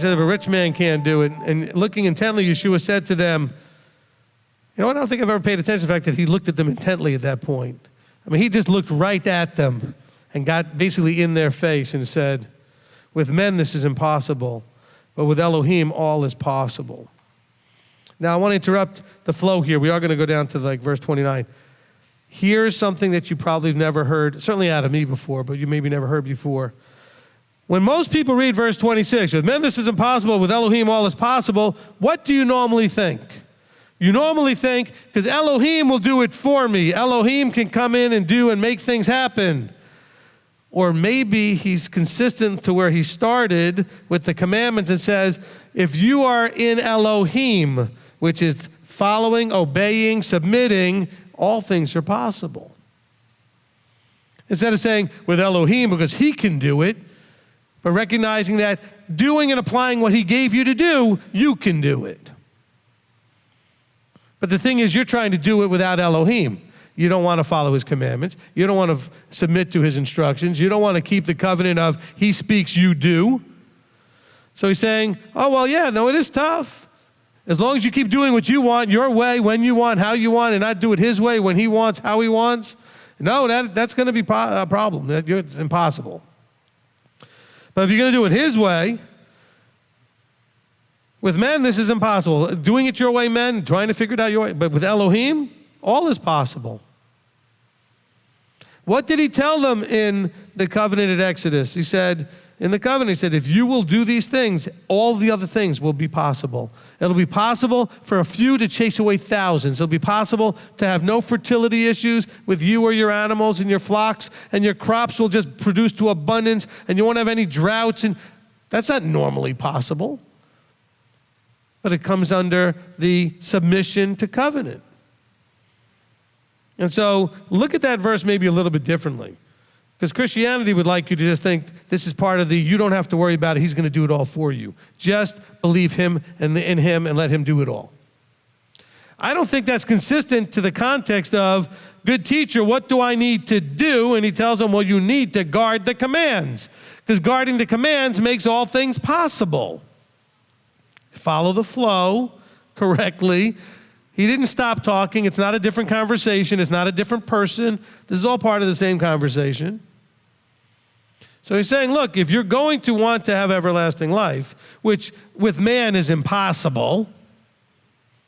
said, if a rich man can't do it, and looking intently, Yeshua said to them, you know what, I don't think I've ever paid attention to the fact that he looked at them intently at that point. I mean, he just looked right at them and got basically in their face and said, with men this is impossible, but with Elohim all is possible. Now I want to interrupt the flow here. We are going to go down to like verse 29. Here's something that you probably have never heard, certainly out of me before, but you maybe never heard before. When most people read verse 26, with men this is impossible, with Elohim all is possible, what do you normally think? You normally think, because Elohim will do it for me. Elohim can come in and do and make things happen. Or maybe he's consistent to where he started with the commandments and says, if you are in Elohim, which is following, obeying, submitting, all things are possible. Instead of saying, with Elohim, because he can do it, but recognizing that doing and applying what he gave you to do, you can do it. But the thing is, you're trying to do it without Elohim. You don't want to follow his commandments. You don't want to submit to his instructions. You don't want to keep the covenant of he speaks, you do. So he's saying, oh, well, yeah, no, it is tough. As long as you keep doing what you want, your way, when you want, how you want, and not do it his way, when he wants, how he wants. No, that's going to be a problem. It's impossible. But if you're going to do it his way, with men, this is impossible. Doing it your way, men, trying to figure it out your way. But with Elohim, all is possible. What did he tell them in the covenant at Exodus? He said, in the covenant, he said, if you will do these things, all the other things will be possible. It'll be possible for a few to chase away thousands. It'll be possible to have no fertility issues with you or your animals and your flocks, and your crops will just produce to abundance, and you won't have any droughts. And that's not normally possible. But it comes under the submission to covenant. And so look at that verse maybe a little bit differently. Because Christianity would like you to just think this is part of the, you don't have to worry about it, he's going to do it all for you. Just believe him and in him and let him do it all. I don't think that's consistent to the context of, good teacher, what do I need to do? And he tells them, well, you need to guard the commands. Because guarding the commands makes all things possible. Follow the flow correctly. He didn't stop talking. It's not a different conversation. It's not a different person. This is all part of the same conversation. So he's saying, look, if you're going to want to have everlasting life, which with man is impossible,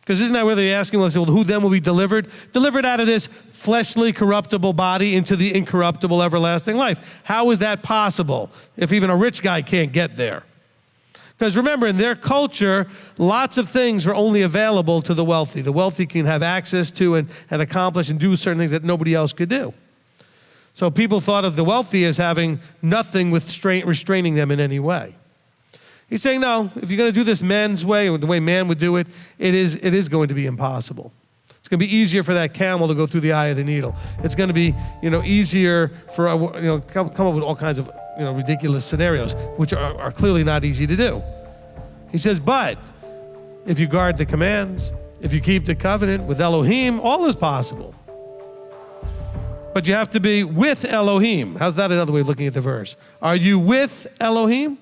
because isn't that where they're asking, well, who then will be delivered? Delivered out of this fleshly, corruptible body into the incorruptible everlasting life. How is that possible if even a rich guy can't get there? Because remember, in their culture, lots of things were only available to the wealthy. The wealthy can have access to and accomplish and do certain things that nobody else could do. So people thought of the wealthy as having nothing restraining them in any way. He's saying, no, if you're going to do this man's way, or the way man would do it, it is going to be impossible. It's going to be easier for that camel to go through the eye of the needle. It's going to be, easier for, come up with all kinds of, ridiculous scenarios, which are clearly not easy to do. He says, but if you guard the commands, if you keep the covenant with Elohim, all is possible. But you have to be with Elohim. How's that another way of looking at the verse? Are you with Elohim?